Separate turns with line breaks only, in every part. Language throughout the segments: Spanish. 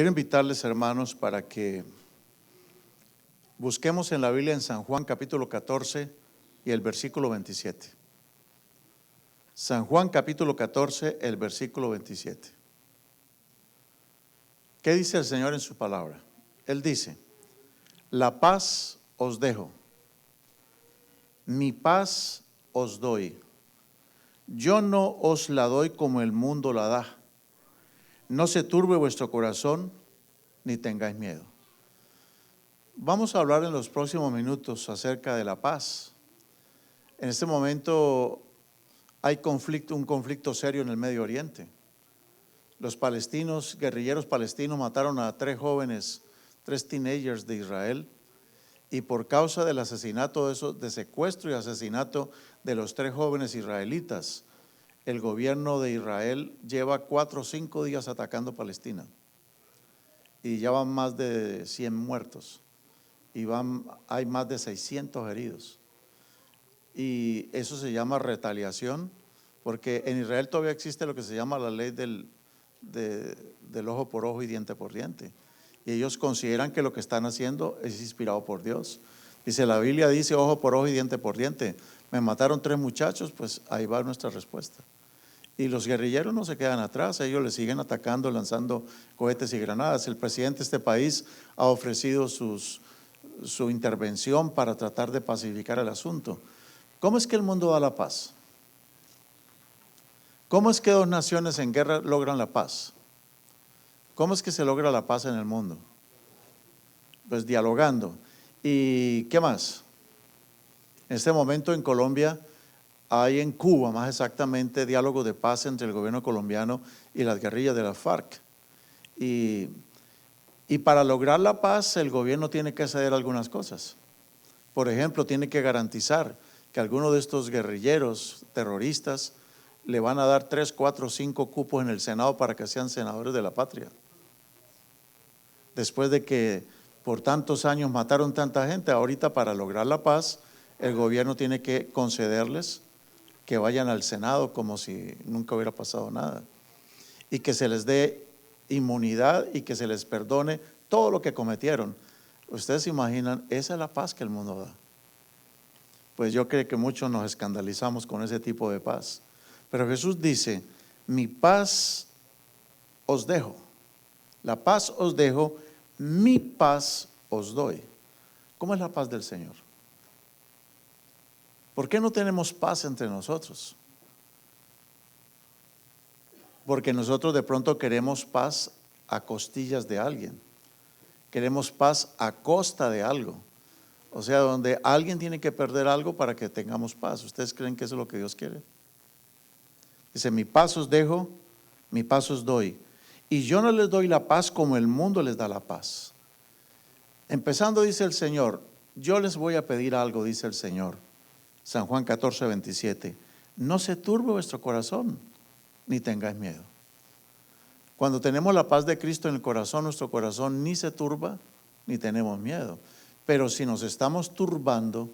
Quiero invitarles, hermanos, para que busquemos en la Biblia en San Juan capítulo 14 y el versículo 27. San Juan capítulo 14, el versículo 27. ¿Qué dice el Señor en su palabra? Él dice: la paz os dejo, mi paz os doy. Yo no os la doy como el mundo la da. No se turbe vuestro corazón, ni tengáis miedo. Vamos a hablar en los próximos minutos acerca de la paz. En este momento hay un conflicto serio en el Medio Oriente. Los palestinos, guerrilleros palestinos, mataron a 3 jóvenes, 3 teenagers de Israel, y por causa del asesinato de secuestro y asesinato de los 3 jóvenes israelitas, el gobierno de Israel lleva 4 o 5 días atacando Palestina y ya van más de 100 muertos y hay más de 600 heridos, y eso se llama retaliación, porque en Israel todavía existe lo que se llama la ley del ojo por ojo y diente por diente, y ellos consideran que lo que están haciendo es inspirado por Dios. Dice, la Biblia dice ojo por ojo y diente por diente. Me mataron 3 muchachos, pues ahí va nuestra respuesta. Y los guerrilleros no se quedan atrás, ellos le siguen atacando, lanzando cohetes y granadas. El presidente de este país ha ofrecido su intervención para tratar de pacificar el asunto. ¿Cómo es que el mundo da la paz? ¿Cómo es que 2 naciones en guerra logran la paz? ¿Cómo es que se logra la paz en el mundo? Pues dialogando. ¿Y qué más? En este momento en Colombia hay, en Cuba más exactamente, diálogo de paz entre el gobierno colombiano y las guerrillas de la FARC. Y para lograr la paz el gobierno tiene que ceder algunas cosas. Por ejemplo, tiene que garantizar que algunos de estos guerrilleros terroristas le van a dar 3, 4, 5 cupos en el Senado para que sean senadores de la patria. Después de que por tantos años mataron tanta gente, ahorita para lograr la paz el gobierno tiene que concederles que vayan al Senado como si nunca hubiera pasado nada, y que se les dé inmunidad y que se les perdone todo lo que cometieron. Ustedes se imaginan, esa es la paz que el mundo da. Pues yo creo que muchos nos escandalizamos con ese tipo de paz, pero Jesús dice: mi paz os dejo, la paz os dejo, mi paz os doy. ¿Cómo es la paz del Señor? ¿Por qué no tenemos paz entre nosotros? Porque nosotros de pronto queremos paz a costillas de alguien, queremos paz a costa de algo, o sea, donde alguien tiene que perder algo para que tengamos paz. ¿Ustedes creen que eso es lo que Dios quiere? Dice: mi paz os dejo, mi paz os doy, y yo no les doy la paz como el mundo les da la paz. Empezando, dice el Señor, yo les voy a pedir algo, dice el Señor. San Juan 14, 27. No se turbe vuestro corazón, ni tengáis miedo. Cuando tenemos la paz de Cristo en el corazón, nuestro corazón ni se turba, ni tenemos miedo. Pero si nos estamos turbando,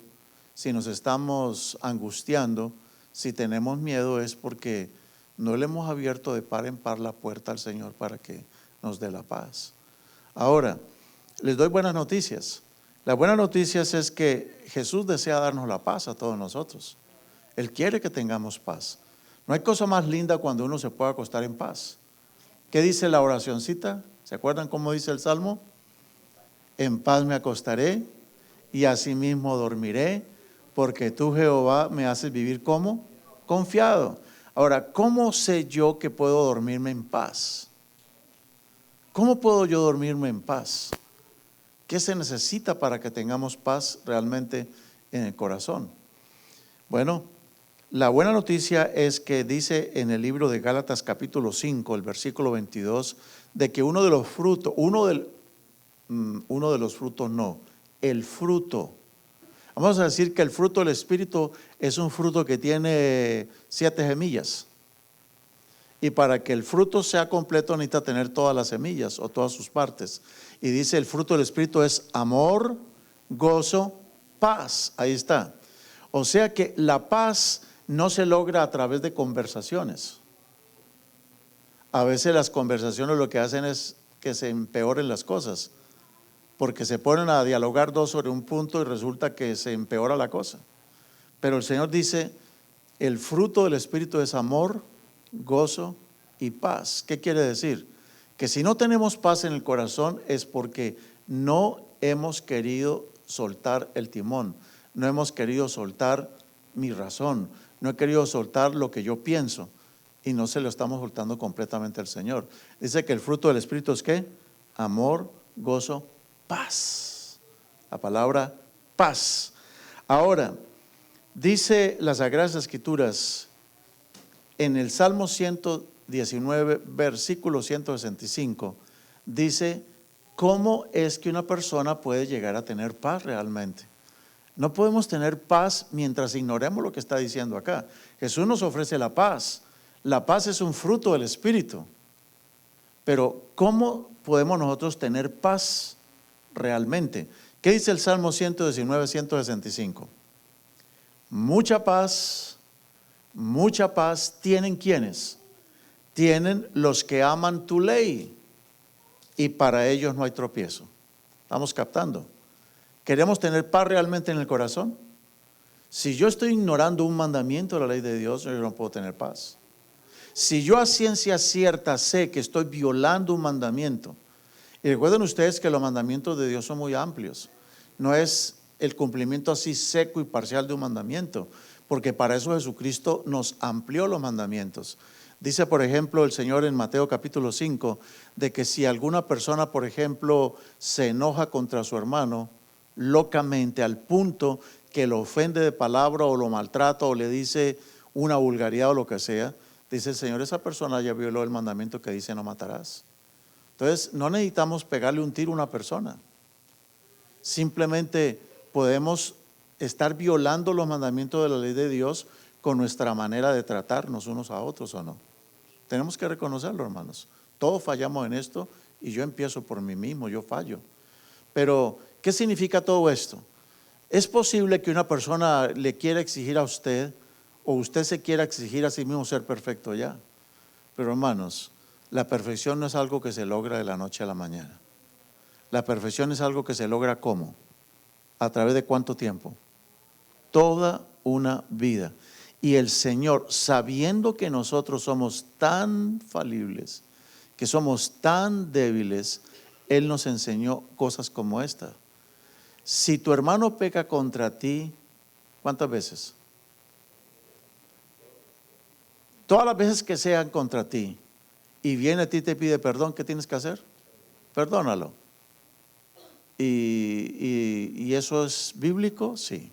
si nos estamos angustiando, si tenemos miedo, es porque no le hemos abierto de par en par la puerta al Señor para que nos dé la paz. Ahora, les doy buenas noticias. Las buenas noticias es que Jesús desea darnos la paz a todos nosotros. Él quiere que tengamos paz. No hay cosa más linda cuando uno se puede acostar en paz. ¿Qué dice la oracioncita? ¿Se acuerdan cómo dice el Salmo? En paz me acostaré y asimismo dormiré, porque tú, Jehová, me haces vivir ¿cómo? Confiado. Ahora, ¿cómo sé yo que puedo dormirme en paz? ¿Cómo puedo yo dormirme en paz? ¿Qué se necesita para que tengamos paz realmente en el corazón? Bueno, la buena noticia es que dice en el libro de Gálatas capítulo 5, el versículo 22, de que el fruto. Vamos a decir que el fruto del Espíritu es un fruto que tiene 7 semillas. Y para que el fruto sea completo necesita tener todas las semillas o todas sus partes. Y dice: el fruto del Espíritu es amor, gozo, paz. Ahí está. O sea que la paz no se logra a través de conversaciones. A veces las conversaciones lo que hacen es que se empeoren las cosas, porque se ponen a dialogar dos sobre un punto y resulta que se empeora la cosa. Pero el Señor dice, el fruto del Espíritu es amor, gozo y paz. ¿Qué quiere decir? Que si no tenemos paz en el corazón es porque no hemos querido soltar el timón, no hemos querido soltar mi razón, no he querido soltar lo que yo pienso y no se lo estamos soltando completamente al Señor. Dice que el fruto del Espíritu es ¿qué? Amor, gozo, paz. La palabra paz. Ahora, dice las Sagradas Escrituras en el Salmo 119, versículo 165, dice, ¿cómo es que una persona puede llegar a tener paz realmente? No podemos tener paz mientras ignoremos lo que está diciendo acá. Jesús nos ofrece la paz. La paz es un fruto del Espíritu. Pero ¿cómo podemos nosotros tener paz realmente? ¿Qué dice el Salmo 119, 165? Mucha paz tienen quienes, tienen los que aman tu ley y para ellos no hay tropiezo. ¿Estamos captando? ¿Queremos tener paz realmente en el corazón? Si yo estoy ignorando un mandamiento de la ley de Dios, yo no puedo tener paz. Si yo a ciencia cierta sé que estoy violando un mandamiento, y recuerden ustedes que los mandamientos de Dios son muy amplios, no es el cumplimiento así seco y parcial de un mandamiento, porque para eso Jesucristo nos amplió los mandamientos. Dice, por ejemplo, el Señor en Mateo capítulo 5, de que si alguna persona, por ejemplo, se enoja contra su hermano locamente al punto que lo ofende de palabra o lo maltrata o le dice una vulgaridad o lo que sea, dice el Señor, esa persona ya violó el mandamiento que dice no matarás. Entonces, no necesitamos pegarle un tiro a una persona. Simplemente podemos estar violando los mandamientos de la ley de Dios con nuestra manera de tratarnos unos a otros o no. Tenemos que reconocerlo, hermanos. Todos fallamos en esto y yo empiezo por mí mismo, yo fallo. Pero, ¿qué significa todo esto? Es posible que una persona le quiera exigir a usted o usted se quiera exigir a sí mismo ser perfecto ya. Pero hermanos, la perfección no es algo que se logra de la noche a la mañana. La perfección es algo que se logra ¿cómo? ¿A través de cuánto tiempo? Toda una vida. Y el Señor, sabiendo que nosotros somos tan falibles, que somos tan débiles, Él nos enseñó cosas como esta. Si tu hermano peca contra ti, ¿cuántas veces? Todas las veces que sean contra ti y viene a ti y te pide perdón, ¿qué tienes que hacer? Perdónalo. ¿Y eso es bíblico? Sí.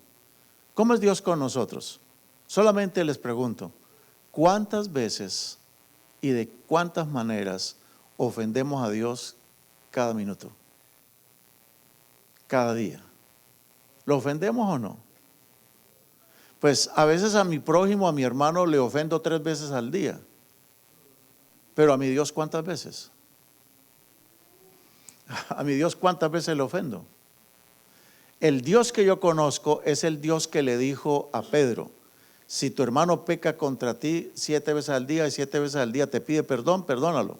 ¿Cómo es Dios con nosotros? Solamente les pregunto, ¿cuántas veces y de cuántas maneras ofendemos a Dios cada minuto? Cada día. ¿Lo ofendemos o no? Pues a veces a mi prójimo, a mi hermano le ofendo 3 veces al día. Pero a mi Dios, ¿cuántas veces? A mi Dios, ¿cuántas veces le ofendo? El Dios que yo conozco es el Dios que le dijo a Pedro, si tu hermano peca contra ti 7 veces al día y 7 veces al día te pide perdón, perdónalo.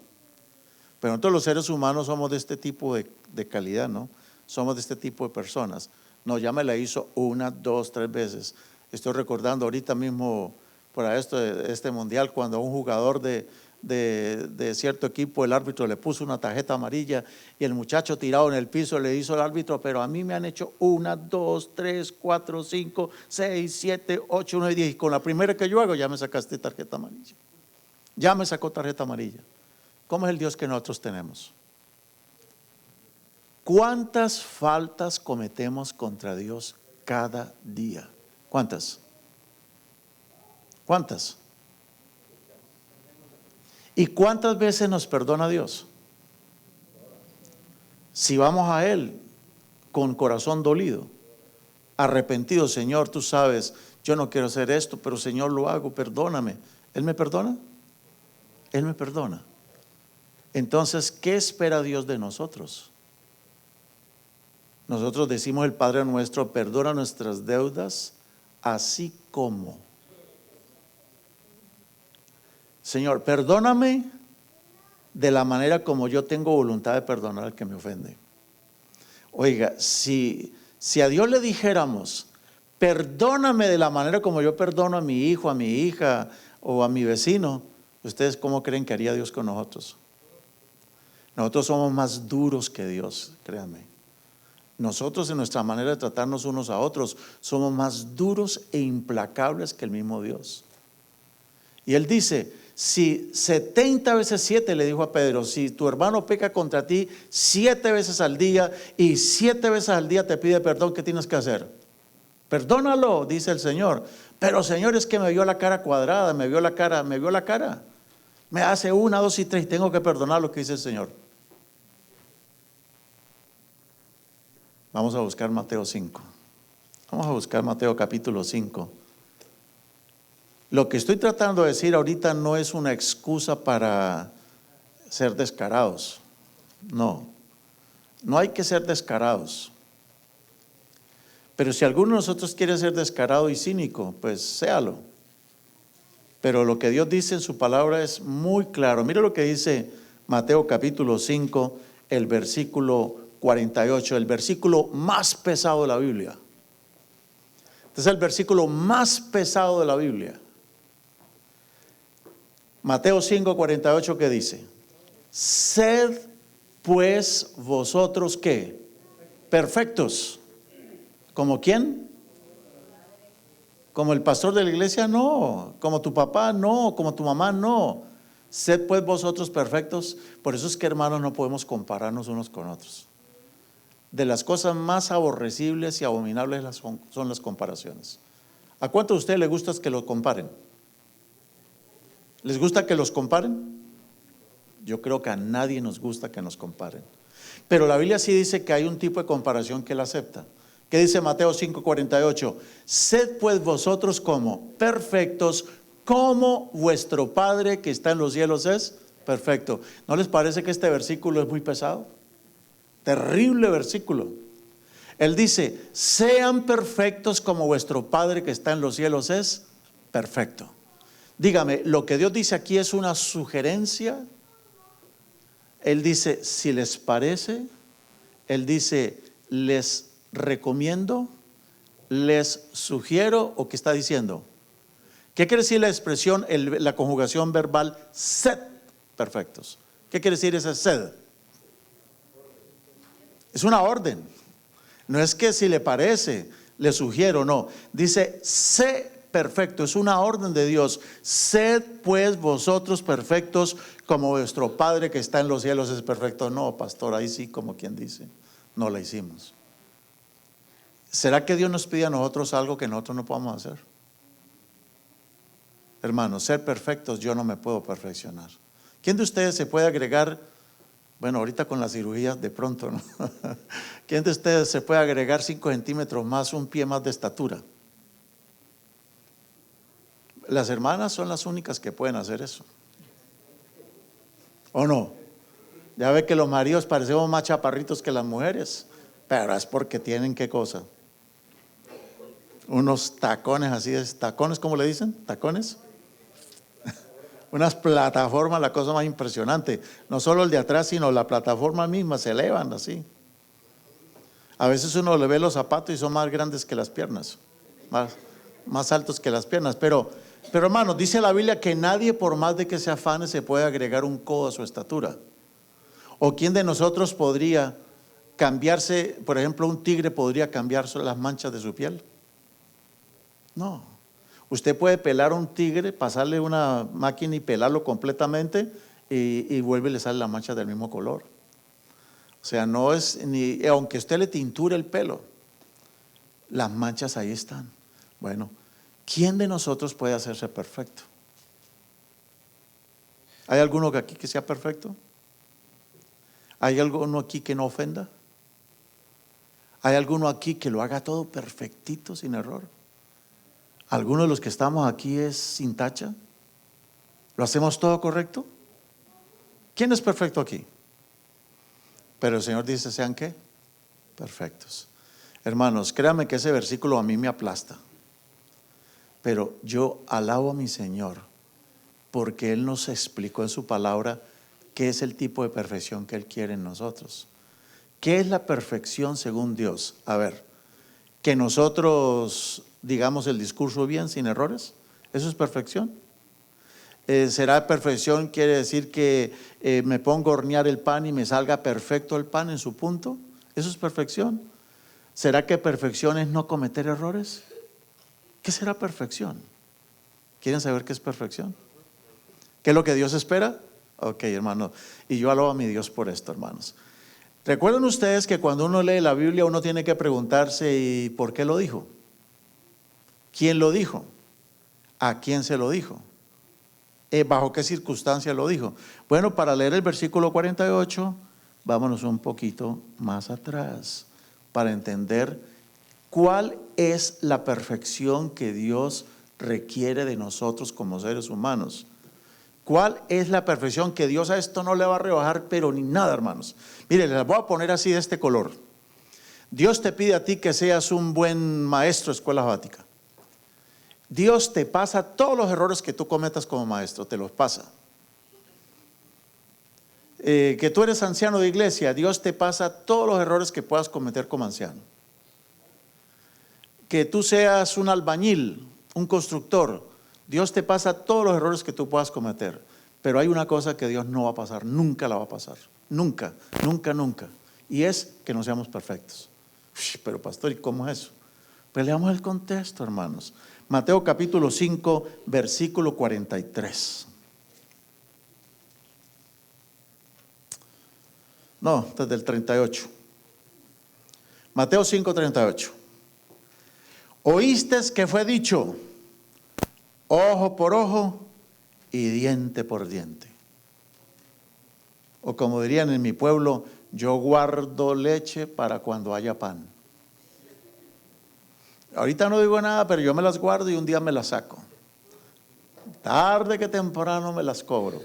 Pero nosotros los seres humanos somos de este tipo de calidad, ¿no? Somos de este tipo de personas. No, ya me la hizo 1, 2, 3 veces. Estoy recordando ahorita mismo para este mundial cuando a un jugador de cierto equipo el árbitro le puso una tarjeta amarilla y el muchacho tirado en el piso le hizo al árbitro, pero a mí me han hecho 1, 2, 3, 4, 5, 6, 7, 8, 9, 10 y con la primera que yo hago ya me sacaste tarjeta amarilla. Ya me sacó tarjeta amarilla. ¿Cómo es el Dios que nosotros tenemos? ¿Cuántas faltas cometemos contra Dios cada día? ¿Cuántas? ¿Cuántas? ¿Y cuántas veces nos perdona Dios? Si vamos a Él con corazón dolido, arrepentido, Señor, tú sabes, yo no quiero hacer esto, pero Señor lo hago, perdóname. ¿Él me perdona? Él me perdona. Entonces, ¿qué espera Dios de nosotros? Nosotros decimos el Padre nuestro, perdona nuestras deudas, así como. Señor, perdóname de la manera como yo tengo voluntad de perdonar al que me ofende. Oiga, si a Dios le dijéramos, perdóname de la manera como yo perdono a mi hijo, a mi hija o a mi vecino, ¿ustedes cómo creen que haría Dios con nosotros? Nosotros somos más duros que Dios, créanme. Nosotros en nuestra manera de tratarnos unos a otros somos más duros e implacables que el mismo Dios. Y Él dice, si 70 veces 7, le dijo a Pedro, si tu hermano peca contra ti 7 veces al día y 7 veces al día te pide perdón, ¿qué tienes que hacer? Perdónalo, dice el Señor. Pero Señor, es que me vio la cara cuadrada, me vio la cara. Me hace 1, 2 y 3 y tengo que perdonar lo que dice el Señor. Vamos a buscar Mateo 5. Vamos a buscar Mateo capítulo 5. Lo que estoy tratando de decir ahorita no es una excusa para ser descarados. No hay que ser descarados. Pero si alguno de nosotros quiere ser descarado y cínico, pues séalo. Pero lo que Dios dice en su palabra es muy claro. Mira lo que dice Mateo capítulo 5, el versículo 48, el versículo más pesado de la Biblia. Este es el versículo más pesado de la Biblia. Mateo 5, 48, ¿qué dice? Sed pues vosotros, ¿qué? Perfectos. ¿Como quién? ¿Como el pastor de la iglesia? No. ¿Como tu papá? No. ¿Como tu mamá? No. Sed pues vosotros perfectos. Por eso es que, hermanos, no podemos compararnos unos con otros. De las cosas más aborrecibles y abominables son las comparaciones. ¿A cuántos de ustedes les gusta que los comparen? ¿Les gusta que los comparen? Yo creo que a nadie nos gusta que nos comparen. Pero la Biblia sí dice que hay un tipo de comparación que él acepta. ¿Qué dice Mateo 5:48? Sed pues vosotros como perfectos, como vuestro Padre que está en los cielos es perfecto. ¿No les parece que este versículo es muy pesado? Terrible versículo. Él dice, sean perfectos como vuestro Padre que está en los cielos es perfecto. Dígame, lo que Dios dice aquí es una sugerencia. Él dice, si les parece, Él dice, les recomiendo, les sugiero, ¿o qué está diciendo? ¿Qué quiere decir la expresión, la conjugación verbal, sed perfectos? ¿Qué quiere decir ese sed? Es una orden. No es que si le parece, le sugiero, no. Dice, sé perfecto, es una orden de Dios. Sed pues vosotros perfectos como vuestro Padre que está en los cielos es perfecto. No, pastor, ahí sí, como quien dice, no la hicimos. ¿Será que Dios nos pide a nosotros algo que nosotros no podamos hacer? Hermanos, ser perfectos, yo no me puedo perfeccionar. ¿Quién de ustedes se puede agregar? Bueno, ahorita con las cirugías de pronto, ¿no? ¿Quién de ustedes se puede agregar 5 centímetros más, un pie más de estatura? Las hermanas son las únicas que pueden hacer eso. ¿O no? Ya ve que los maridos parecemos más chaparritos que las mujeres, pero es porque tienen ¿qué cosa? Unos tacones así, tacones, ¿cómo le dicen? ¿Tacones? Unas plataformas, la cosa más impresionante. No solo el de atrás, sino la plataforma misma, se elevan así. A veces uno le ve los zapatos y son más grandes que las piernas, más altos que las piernas. Pero hermanos, dice la Biblia que nadie, por más de que se afane, se puede agregar un codo a su estatura. ¿O quién de nosotros podría cambiarse? Por ejemplo, un tigre podría cambiar las manchas de su piel. No. Usted puede pelar a un tigre, pasarle una máquina y pelarlo completamente y vuelve y le sale la mancha del mismo color. O sea, no es ni, aunque usted le tinture el pelo, las manchas ahí están. Bueno, ¿quién de nosotros puede hacerse perfecto? ¿Hay alguno aquí que sea perfecto? ¿Hay alguno aquí que no ofenda? ¿Hay alguno aquí que lo haga todo perfectito, sin error? ¿Alguno de los que estamos aquí es sin tacha? ¿Lo hacemos todo correcto? ¿Quién es perfecto aquí? Pero el Señor dice, ¿sean qué? Perfectos. Hermanos, créanme que ese versículo a mí me aplasta. Pero yo alabo a mi Señor porque Él nos explicó en su palabra qué es el tipo de perfección que Él quiere en nosotros. ¿Qué es la perfección según Dios? A ver, que nosotros digamos el discurso bien, sin errores, ¿eso es perfección? ¿Será perfección quiere decir que me pongo a hornear el pan y me salga perfecto el pan en su punto? ¿Eso es perfección? ¿Será que perfección es no cometer errores? ¿Qué será perfección? ¿Quieren saber qué es perfección? ¿Qué es lo que Dios espera? Ok, hermano, y yo alabo a mi Dios por esto, hermanos. ¿Recuerdan ustedes que cuando uno lee la Biblia uno tiene que preguntarse ¿y por qué lo dijo? ¿Quién lo dijo? ¿A quién se lo dijo? ¿Bajo qué circunstancia lo dijo? Bueno, para leer el versículo 48, vámonos un poquito más atrás para entender cuál es la perfección que Dios requiere de nosotros como seres humanos. ¿Cuál es la perfección que Dios a esto no le va a rebajar, pero ni nada, hermanos? Mire, les voy a poner así de este color. Dios te pide a ti que seas un buen maestro de escuela sabática. Dios te pasa todos los errores que tú cometas como maestro, te los pasa. Que tú eres anciano de iglesia, Dios te pasa todos los errores que puedas cometer como anciano. Que tú seas un albañil, un constructor, Dios te pasa todos los errores que tú puedas cometer. Pero hay una cosa que Dios no va a pasar, nunca la va a pasar. Nunca, nunca, nunca. Y es que no seamos perfectos. Pero pastor, ¿y cómo es eso? Pues leamos el contexto, hermanos. Mateo capítulo 5, versículo 43. No, desde el 38. Mateo 5, 38. Oíste que fue dicho, ojo por ojo y diente por diente. O como dirían en mi pueblo, yo guardo leche para cuando haya pan. Ahorita no digo nada, pero yo me las guardo y un día me las saco. Tarde que temprano me las cobro.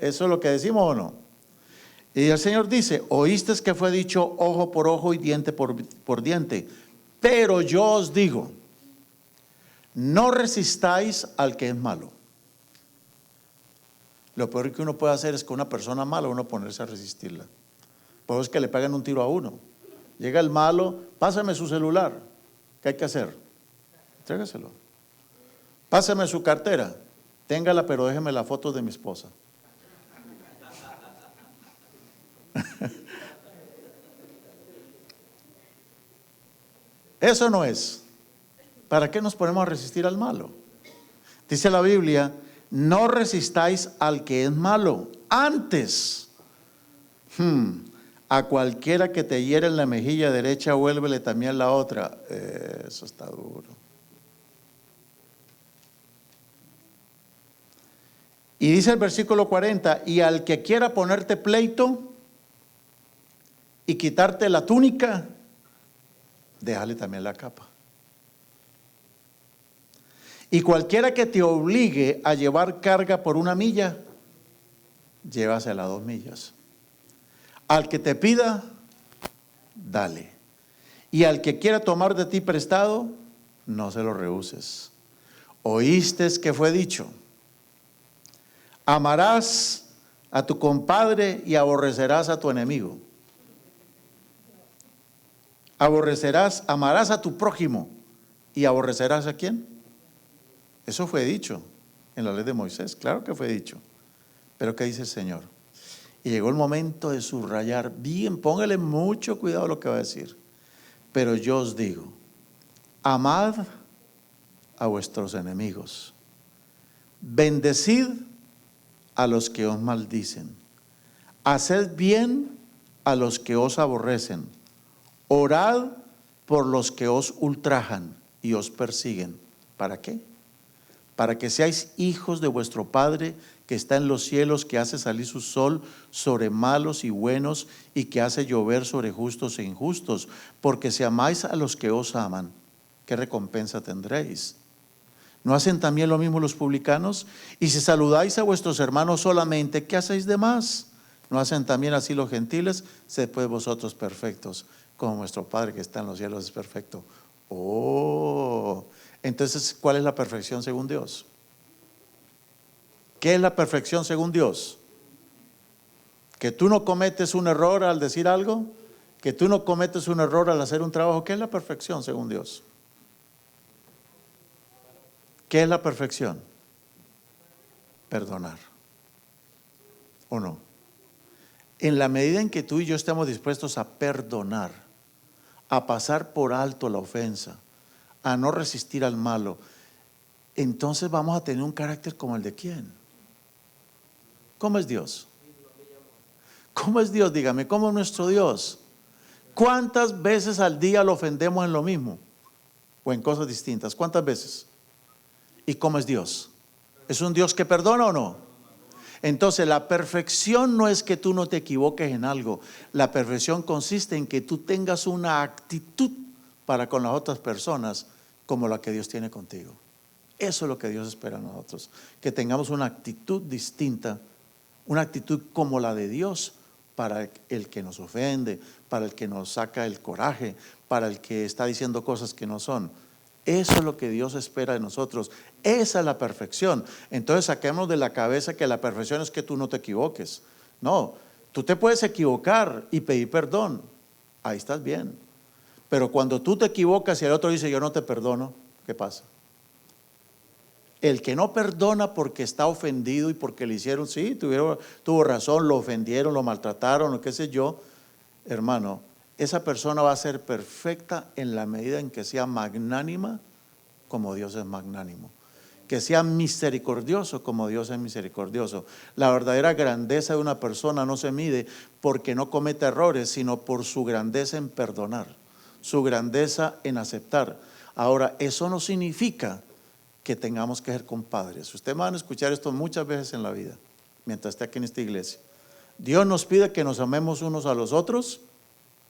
¿Eso es lo que decimos o no? Y el Señor dice, oíste que fue dicho ojo por ojo y diente por diente. Pero yo os digo, no resistáis al que es malo. Lo peor que uno puede hacer es que una persona mala uno ponerse a resistirla. Por eso es que le pegan un tiro a uno. Llega el malo, pásame su celular. ¿Qué hay que hacer? Entrégaselo. Pásame su cartera. Téngala, pero déjeme la foto de mi esposa. Eso no es. ¿Para qué nos ponemos a resistir al malo? Dice la Biblia, no resistáis al que es malo. Antes, a cualquiera que te hiere en la mejilla derecha, vuélvele también la otra. Eso está duro. Y dice el versículo 40, y al que quiera ponerte pleito y quitarte la túnica, déjale también la capa. Y cualquiera que te obligue a llevar carga por 1 milla, llévasela 2 millas. Al que te pida, dale. Y al que quiera tomar de ti prestado, no se lo rehuses. Oíste que fue dicho, amarás a tu compadre y aborrecerás a tu enemigo. Amarás a tu prójimo y aborrecerás ¿a quién? Eso fue dicho en la ley de Moisés, claro que fue dicho. Pero ¿qué dice el Señor? Y llegó el momento de subrayar bien, póngale mucho cuidado a lo que va a decir. Pero yo os digo, amad a vuestros enemigos, bendecid a los que os maldicen, haced bien a los que os aborrecen, orad por los que os ultrajan y os persiguen. ¿Para qué? Para que seáis hijos de vuestro Padre que está en los cielos, que hace salir su sol sobre malos y buenos y que hace llover sobre justos e injustos. Porque si amáis a los que os aman, ¿qué recompensa tendréis? ¿No hacen también lo mismo los publicanos? Y si saludáis a vuestros hermanos solamente, ¿qué hacéis de más? ¿No hacen también así los gentiles? Sed pues vosotros perfectos, como vuestro Padre que está en los cielos es perfecto. Oh, entonces, ¿cuál es la perfección según Dios? ¿Qué es la perfección según Dios? Que tú no cometes un error al decir algo, que tú no cometes un error al hacer un trabajo. ¿Qué es la perfección según Dios? ¿Qué es la perfección? Perdonar. ¿O no? En la medida en que tú y yo estemos dispuestos a perdonar, a pasar por alto la ofensa, a no resistir al malo, entonces vamos a tener un carácter como el de ¿quién? ¿Cómo es Dios? ¿Cómo es Dios? Dígame, ¿cómo es nuestro Dios? ¿Cuántas veces al día lo ofendemos en lo mismo? ¿O en cosas distintas? ¿Cuántas veces? ¿Y cómo es Dios? ¿Es un Dios que perdona o no? Entonces la perfección no es que tú no te equivoques en algo. La perfección consiste en que tú tengas una actitud para con las otras personas como la que Dios tiene contigo. Eso es lo que Dios espera de nosotros. Que tengamos una actitud distinta, una actitud como la de Dios para el que nos ofende, para el que nos saca el coraje, para el que está diciendo cosas que no son. Eso es lo que Dios espera de nosotros. Esa es la perfección. Entonces saquemos de la cabeza que la perfección es que tú no te equivoques. No, tú te puedes equivocar y pedir perdón. Ahí estás bien. Pero cuando tú te equivocas y el otro dice yo no te perdono, ¿qué pasa? El que no perdona porque está ofendido y porque le hicieron, sí, tuvo razón, lo ofendieron, lo maltrataron o qué sé yo, hermano, esa persona va a ser perfecta en la medida en que sea magnánima como Dios es magnánimo, que sea misericordioso como Dios es misericordioso. La verdadera grandeza de una persona no se mide porque no cometa errores, sino por su grandeza en perdonar, su grandeza en aceptar. Ahora, eso no significa que tengamos que ser compadres. Ustedes van a escuchar esto muchas veces en la vida, mientras esté aquí en esta iglesia. Dios nos pide que nos amemos unos a los otros,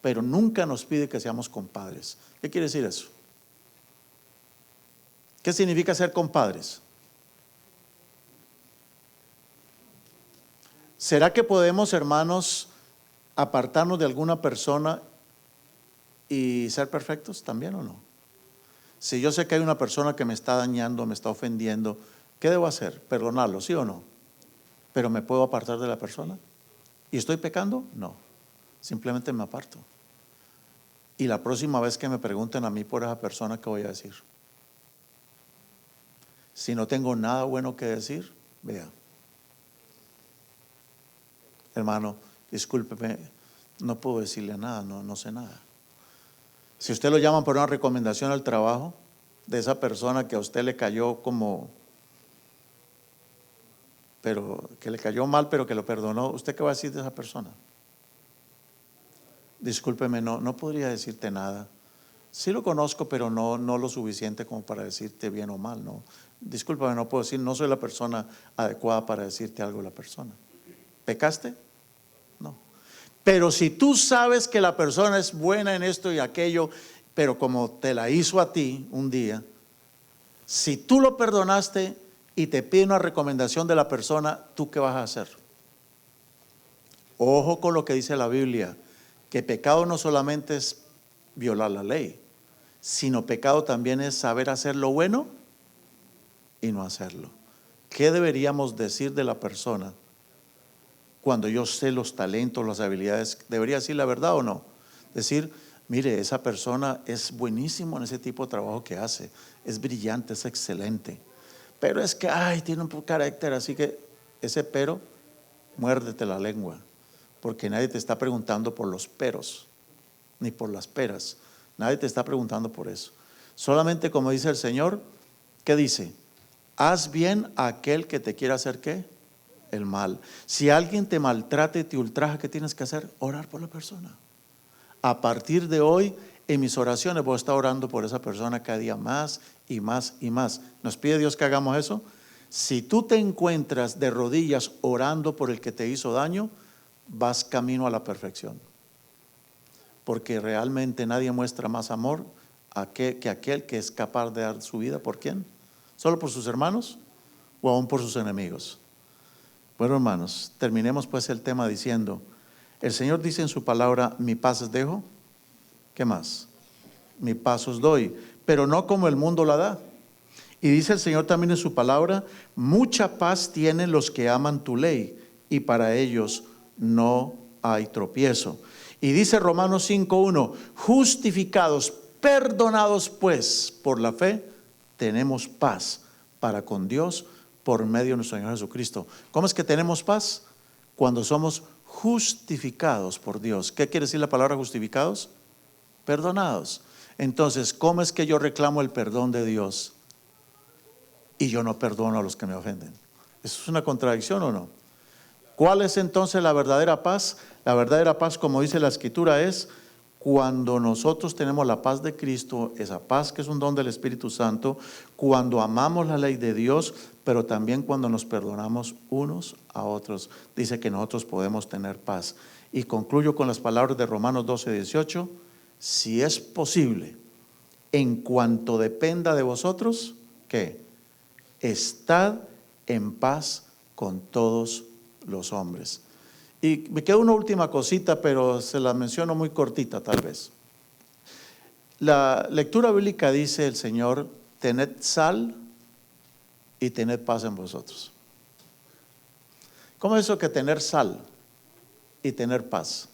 pero nunca nos pide que seamos compadres. ¿Qué quiere decir eso? ¿Qué significa ser compadres? ¿Será que podemos, hermanos, apartarnos de alguna persona y ser perfectos también o no? Si yo sé que hay una persona que me está dañando, me está ofendiendo, ¿qué debo hacer? ¿Perdonarlo, sí o no? ¿Pero me puedo apartar de la persona? ¿Y estoy pecando? No, simplemente me aparto. Y la próxima vez que me pregunten a mí por esa persona, ¿qué voy a decir? Si no tengo nada bueno que decir, vea, hermano, discúlpeme, no puedo decirle nada, no sé nada. Si usted lo llaman por una recomendación al trabajo de esa persona que a usted le cayó pero que le cayó mal, pero que lo perdonó, ¿usted qué va a decir de esa persona? Discúlpeme, no podría decirte nada. Sí lo conozco, pero no lo suficiente como para decirte bien o mal, no. Discúlpame, no puedo decir, no soy la persona adecuada para decirte algo de la persona. ¿Pecaste? No. Pero si tú sabes que la persona es buena en esto y aquello, pero como te la hizo a ti un día, si tú lo perdonaste y te pide una recomendación de la persona, ¿tú qué vas a hacer? Ojo con lo que dice la Biblia, que pecado no solamente es violar la ley, sino pecado también es saber hacer lo bueno y no hacerlo. ¿Qué deberíamos decir de la persona cuando yo sé los talentos, las habilidades? ¿Debería decir la verdad o no? Decir, mire, esa persona es buenísimo en ese tipo de trabajo que hace, es brillante, es excelente, pero es que, tiene un carácter, así que ese pero, muérdete la lengua, porque nadie te está preguntando por los peros, ni por las peras. Nadie te está preguntando por eso. Solamente como dice el Señor, ¿qué dice? Haz bien a aquel que te quiera hacer ¿qué? El mal. Si alguien te maltrata y te ultraja, ¿qué tienes que hacer? Orar por la persona. A partir de hoy, en mis oraciones voy a estar orando por esa persona cada día más y más y más. ¿Nos pide Dios que hagamos eso? Si tú te encuentras de rodillas orando por el que te hizo daño, vas camino a la perfección. Porque realmente nadie muestra más amor que aquel que es capaz de dar su vida. ¿Por quién? ¿Solo por sus hermanos o aún por sus enemigos? Bueno, hermanos, terminemos pues el tema diciendo, el Señor dice en su palabra, mi paz os dejo. ¿Qué más? Mi paz os doy, pero no como el mundo la da. Y dice el Señor también en su palabra, mucha paz tienen los que aman tu ley y para ellos no hay tropiezo. Y dice Romanos 5:1, justificados, perdonados pues por la fe, tenemos paz para con Dios por medio de nuestro Señor Jesucristo. ¿Cómo es que tenemos paz? Cuando somos justificados por Dios. ¿Qué quiere decir la palabra justificados? Perdonados. Entonces, ¿cómo es que yo reclamo el perdón de Dios y yo no perdono a los que me ofenden? ¿Eso es una contradicción o no? ¿Cuál es entonces la verdadera paz? La verdadera paz, como dice la Escritura, es cuando nosotros tenemos la paz de Cristo, esa paz que es un don del Espíritu Santo, cuando amamos la ley de Dios, pero también cuando nos perdonamos unos a otros. Dice que nosotros podemos tener paz. Y concluyo con las palabras de Romanos 12:18. Si es posible, en cuanto dependa de vosotros, ¿qué? Estad en paz con todos los hombres. Y me queda una última cosita, pero se la menciono muy cortita tal vez. La lectura bíblica dice el Señor, tened sal y tened paz en vosotros. ¿Cómo es eso que tener sal y tener paz?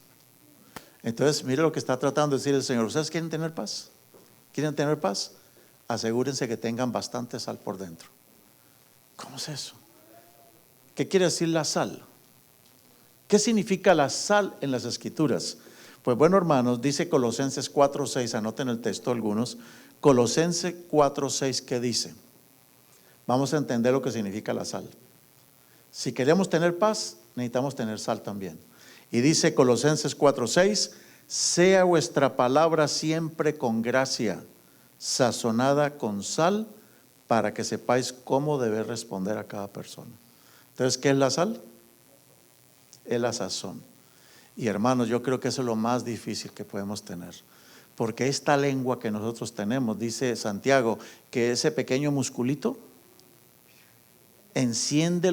Entonces, mire lo que está tratando de decir el Señor. ¿Ustedes quieren tener paz? ¿Quieren tener paz? Asegúrense que tengan bastante sal por dentro. ¿Cómo es eso? ¿Qué quiere decir la sal? ¿Qué significa la sal en las Escrituras? Pues bueno, hermanos, dice Colosenses 4:6, anoten el texto algunos. Colosenses 4:6, ¿qué dice? Vamos a entender lo que significa la sal. Si queremos tener paz, necesitamos tener sal también. Y dice Colosenses 4:6, sea vuestra palabra siempre con gracia, sazonada con sal, para que sepáis cómo debe responder a cada persona. Entonces, ¿qué es la sal? Es la sazón. Y hermanos, yo creo que eso es lo más difícil que podemos tener. Porque esta lengua que nosotros tenemos, dice Santiago, que ese pequeño musculito enciende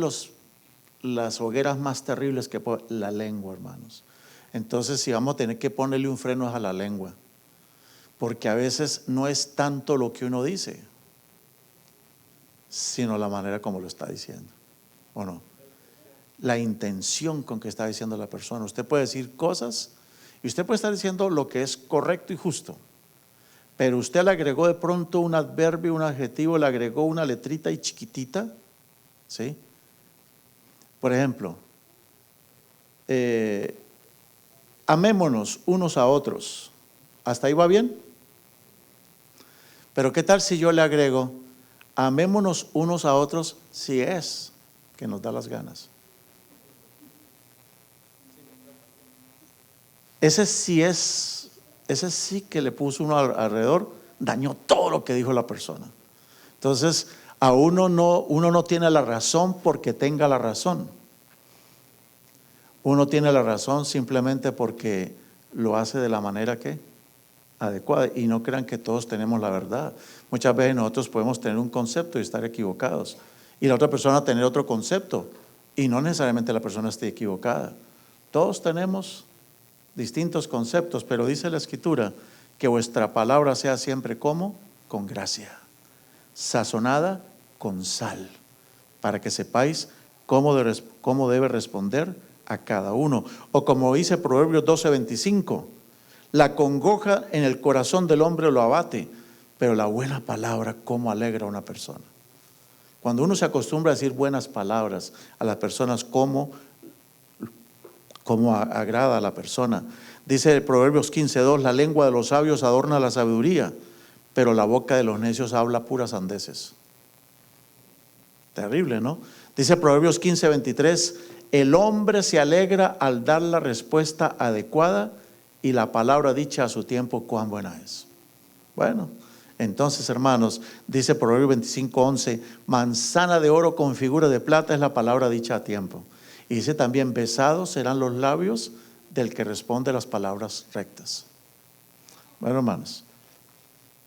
las hogueras más terribles que puede, la lengua, hermanos. Entonces, si vamos a tener que ponerle un freno a la lengua, porque a veces no es tanto lo que uno dice, sino la manera como lo está diciendo, ¿o no? La intención con que está diciendo la persona. Usted puede decir cosas y usted puede estar diciendo lo que es correcto y justo, pero usted le agregó de pronto un adverbio, un adjetivo, le agregó una letrita y chiquitita, ¿sí? Por ejemplo, amémonos unos a otros. ¿Hasta ahí va bien? Pero ¿qué tal si yo le agrego amémonos unos a otros si es que nos da las ganas? Ese sí que le puso uno alrededor, dañó todo lo que dijo la persona. Entonces, uno no tiene la razón porque tenga la razón. Uno tiene la razón simplemente porque lo hace de la manera que adecuada. Y no crean que todos tenemos la verdad. Muchas veces nosotros podemos tener un concepto y estar equivocados. Y la otra persona tener otro concepto. Y no necesariamente la persona esté equivocada. Todos tenemos distintos conceptos, pero dice la Escritura que vuestra palabra sea siempre como con gracia, sazonada con sal, para que sepáis cómo debe responder a cada uno. O como dice Proverbios 12:25, la congoja en el corazón del hombre lo abate, pero la buena palabra cómo alegra a una persona. Cuando uno se acostumbra a decir buenas palabras a las personas, cómo agrada a la persona. Dice Proverbios 15:2, la lengua de los sabios adorna la sabiduría, pero la boca de los necios habla puras sandeces. Terrible, ¿no? Dice Proverbios 15:23, el hombre se alegra al dar la respuesta adecuada y la palabra dicha a su tiempo cuán buena es. Bueno, entonces, hermanos, dice Proverbios 25:11, manzana de oro con figura de plata es la palabra dicha a tiempo. Y dice también, besados serán los labios del que responde las palabras rectas. Bueno, hermanos,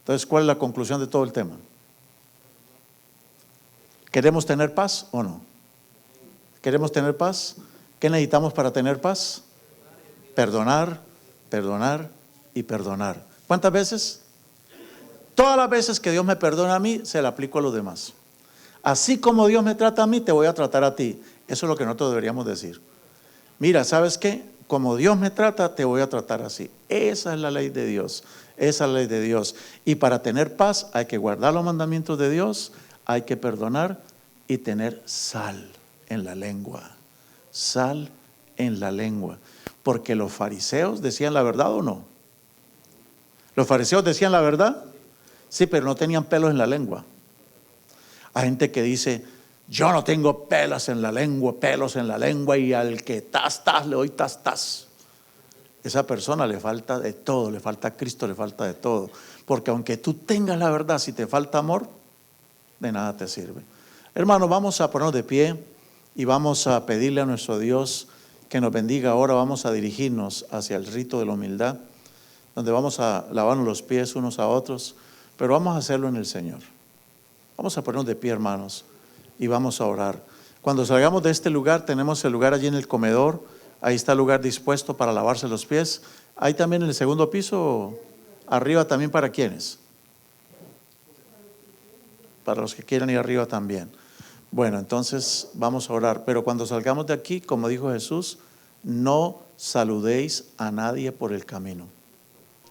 entonces, ¿cuál es la conclusión de todo el tema? ¿Queremos tener paz o no? ¿Queremos tener paz? ¿Qué necesitamos para tener paz? Perdonar, perdonar y perdonar. ¿Cuántas veces? Todas las veces que Dios me perdona a mí, se la aplico a los demás. Así como Dios me trata a mí, te voy a tratar a ti. Eso es lo que nosotros deberíamos decir. Mira, ¿sabes qué? Como Dios me trata, te voy a tratar así. Esa es la ley de Dios. Esa es la ley de Dios. Y para tener paz hay que guardar los mandamientos de Dios, hay que perdonar y tener sal en la lengua. Sal en la lengua. Porque los fariseos decían la verdad o no. ¿Los fariseos decían la verdad? Sí, pero no tenían pelos en la lengua. Hay gente que dice, yo no tengo pelos en la lengua y al que tas, le doy tas. Esa persona le falta de todo, le falta a Cristo, le falta de todo. Porque aunque tú tengas la verdad, si te falta amor, de nada te sirve. Hermanos, vamos a ponernos de pie y vamos a pedirle a nuestro Dios que nos bendiga. Ahora vamos a dirigirnos hacia el rito de la humildad, donde vamos a lavarnos los pies unos a otros, pero vamos a hacerlo en el Señor. Vamos a ponernos de pie, hermanos, y vamos a orar. Cuando salgamos de este lugar, tenemos el lugar allí en el comedor. Ahí está el lugar dispuesto para lavarse los pies. Hay también en el segundo piso, arriba también para quienes. Para los que quieran ir arriba también. Bueno, entonces vamos a orar. Pero cuando salgamos de aquí, como dijo Jesús, no saludéis a nadie por el camino.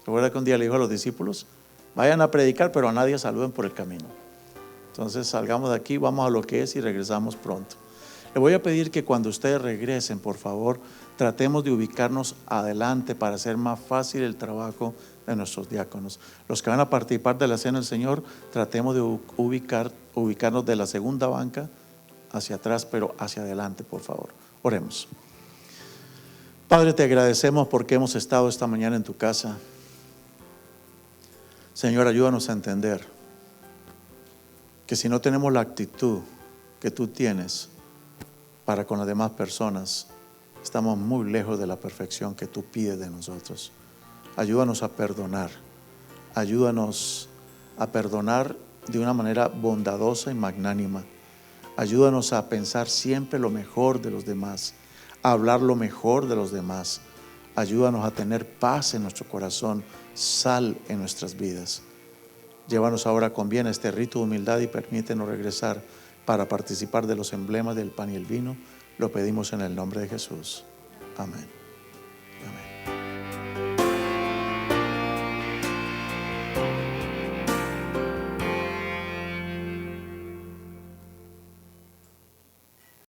¿Recuerda que un día le dijo a los discípulos? Vayan a predicar, pero a nadie saluden por el camino. Entonces salgamos de aquí, vamos a lo que es y regresamos pronto. Le voy a pedir que cuando ustedes regresen, por favor, tratemos de ubicarnos adelante para hacer más fácil el trabajo de nuestros diáconos. Los que van a participar de la cena del Señor, tratemos de ubicarnos de la segunda banca hacia atrás, pero hacia adelante, por favor. Oremos. Padre, te agradecemos porque hemos estado esta mañana en tu casa. Señor, ayúdanos a entender que si no tenemos la actitud que tú tienes para con las demás personas, estamos muy lejos de la perfección que tú pides de nosotros. Ayúdanos a perdonar. Ayúdanos a perdonar de una manera bondadosa y magnánima. Ayúdanos a pensar siempre lo mejor de los demás, a hablar lo mejor de los demás. Ayúdanos a tener paz en nuestro corazón, sal en nuestras vidas. Llévanos ahora con bien a este rito de humildad y permítenos regresar para participar de los emblemas del pan y el vino. Lo pedimos en el nombre de Jesús. Amén.